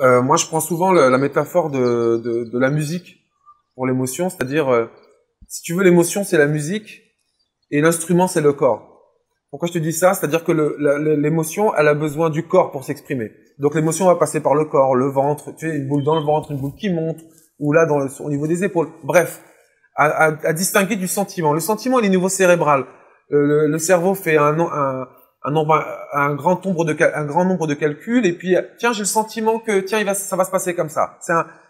Moi, je prends souvent la métaphore de la musique pour l'émotion, c'est-à-dire, si tu veux, l'émotion, c'est la musique et l'instrument, c'est le corps. Pourquoi je te dis ça? C'est-à-dire que l'émotion, elle a besoin du corps pour s'exprimer. Donc l'émotion va passer par le corps, le ventre, tu sais, une boule dans le ventre, une boule qui monte, ou là, au niveau des épaules. Bref, à distinguer du sentiment. Le sentiment, il est au niveau cérébral. Le cerveau fait un grand nombre de calculs, et puis, tiens, j'ai le sentiment que, tiens, ça va se passer comme ça.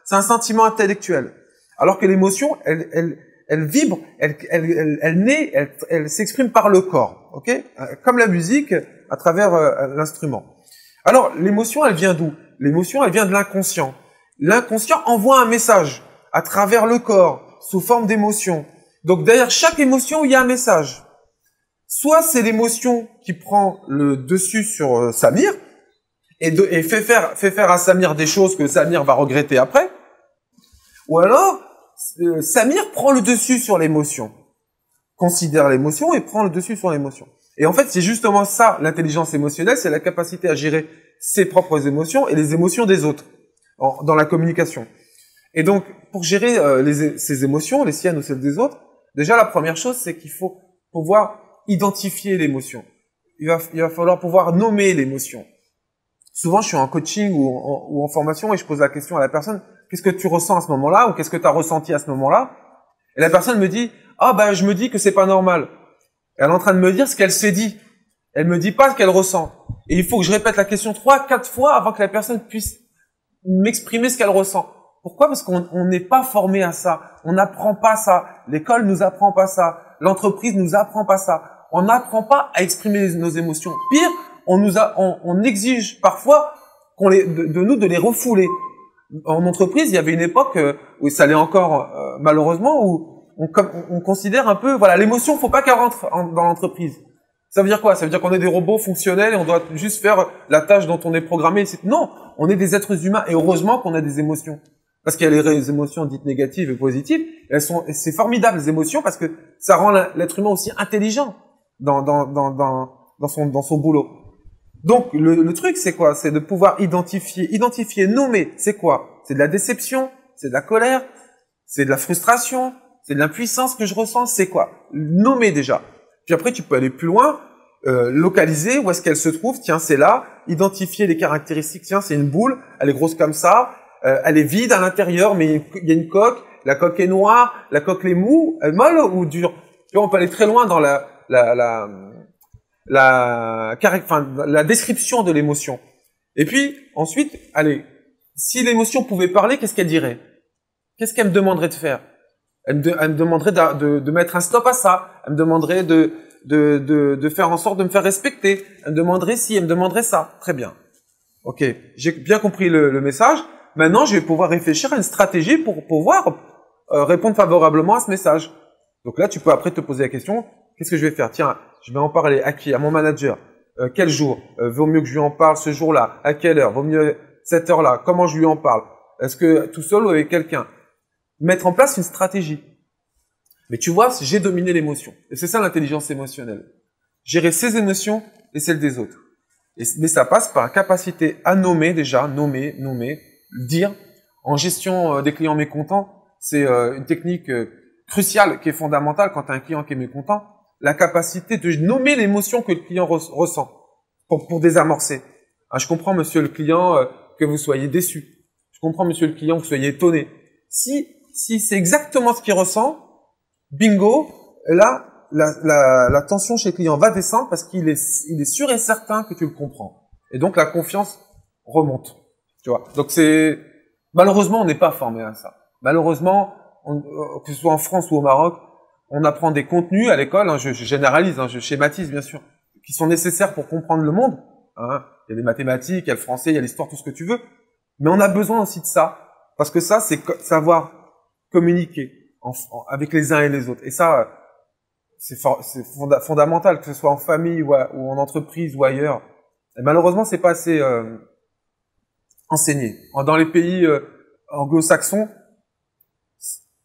C'est un sentiment intellectuel. Alors que l'émotion, elle vibre, elle naît, elle s'exprime par le corps, ok? Comme la musique, à travers l'instrument. Alors, l'émotion, elle vient d'où? L'émotion, elle vient de l'inconscient. L'inconscient envoie un message à travers le corps, sous forme d'émotion. Donc, derrière chaque émotion, il y a un message. Soit c'est l'émotion qui prend le dessus sur Samir, et fait faire à Samir des choses que Samir va regretter après. Ou alors, Samir prend le dessus sur l'émotion, considère l'émotion et prend le dessus sur l'émotion. Et en fait, c'est justement ça, l'intelligence émotionnelle, c'est la capacité à gérer ses propres émotions et les émotions des autres dans la communication. Et donc, pour gérer ces émotions, les siennes ou celles des autres, déjà la première chose, c'est qu'il faut pouvoir identifier l'émotion. Il va falloir pouvoir nommer l'émotion. Souvent, je suis en coaching ou en formation et je pose la question à la personne, qu'est-ce que tu ressens à ce moment-là ou qu'est-ce que tu as ressenti à ce moment-là? Et la personne me dit, ah ben je me dis que c'est pas normal. Elle est en train de me dire ce qu'elle s'est dit. Elle me dit pas ce qu'elle ressent. Et il faut que je répète la question 3, 4 fois avant que la personne puisse m'exprimer ce qu'elle ressent. Pourquoi? Parce qu'on n'est pas formé à ça. On n'apprend pas ça. L'école nous apprend pas ça. L'entreprise nous apprend pas ça. On n'apprend pas à exprimer nos émotions. Pire, on exige parfois de nous de les refouler. En entreprise, il y avait une époque où ça l'est encore malheureusement, où on considère un peu, voilà, l'émotion, faut pas qu'elle rentre dans l'entreprise. Ça veut dire quoi? Ça veut dire qu'on est des robots fonctionnels et on doit juste faire la tâche dont on est programmé. Non, on est des êtres humains et heureusement qu'on a des émotions. Parce qu'il y a les émotions dites négatives et positives. C'est formidable, les émotions, parce que ça rend l'être humain aussi intelligent dans son boulot. Donc, le truc, c'est quoi? C'est de pouvoir identifier, nommer. C'est quoi? C'est de la déception, c'est de la colère, c'est de la frustration, c'est de l'impuissance que je ressens. C'est quoi? Nommer déjà. Puis après, tu peux aller plus loin, localiser où est-ce qu'elle se trouve. Tiens, c'est là. Identifier les caractéristiques. Tiens, c'est une boule, elle est grosse comme ça, elle est vide à l'intérieur, mais il y a une coque. La coque est noire, la coque est molle ou dure. Tu vois, on peut aller très loin dans la description de l'émotion. Et puis, ensuite, allez, si l'émotion pouvait parler, qu'est-ce qu'elle dirait? Qu'est-ce qu'elle me demanderait de faire? Elle me demanderait de mettre un stop à ça. Elle me demanderait de faire en sorte de me faire respecter. Elle me demanderait ci, elle me demanderait ça. Très bien. Ok, j'ai bien compris le message. Maintenant, je vais pouvoir réfléchir à une stratégie pour pouvoir répondre favorablement à ce message. Donc là, tu peux après te poser la question, qu'est-ce que je vais faire? Tiens, je vais en parler à qui? À mon manager. Quel jour? Vaut mieux que je lui en parle ce jour-là. À quelle heure? Vaut mieux cette heure-là. Comment je lui en parle? Est-ce que tout seul ou avec quelqu'un? Mettre en place une stratégie. Mais tu vois, j'ai dominé l'émotion. Et c'est ça l'intelligence émotionnelle. Gérer ses émotions et celles des autres. Mais ça passe par la capacité à nommer déjà, nommer, dire. En gestion des clients mécontents, c'est une technique cruciale qui est fondamentale quand tu as un client qui est mécontent. La capacité de nommer l'émotion que le client ressent pour désamorcer. Ah, je comprends, monsieur le client, que vous soyez déçu. Je comprends, monsieur le client, que vous soyez étonné. Si c'est exactement ce qu'il ressent, bingo, là, la tension chez le client va descendre parce qu'il est sûr et certain que tu le comprends. Et donc, la confiance remonte. Tu vois. Donc, malheureusement, on n'est pas formé à ça. Malheureusement, que ce soit en France ou au Maroc, on apprend des contenus à l'école, hein, je généralise, hein, je schématise bien sûr, qui sont nécessaires pour comprendre le monde. Hein. Il y a les mathématiques, il y a le français, il y a l'histoire, tout ce que tu veux. Mais on a besoin aussi de ça. Parce que ça, c'est savoir communiquer avec les uns et les autres. Et ça, c'est fondamental, que ce soit en famille ou en entreprise ou ailleurs. Et malheureusement, c'est pas assez enseigné. Dans les pays anglo-saxons,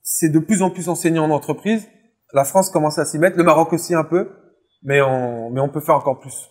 c'est de plus en plus enseigné en entreprise. La France commence à s'y mettre, le Maroc aussi un peu, mais on peut faire encore plus.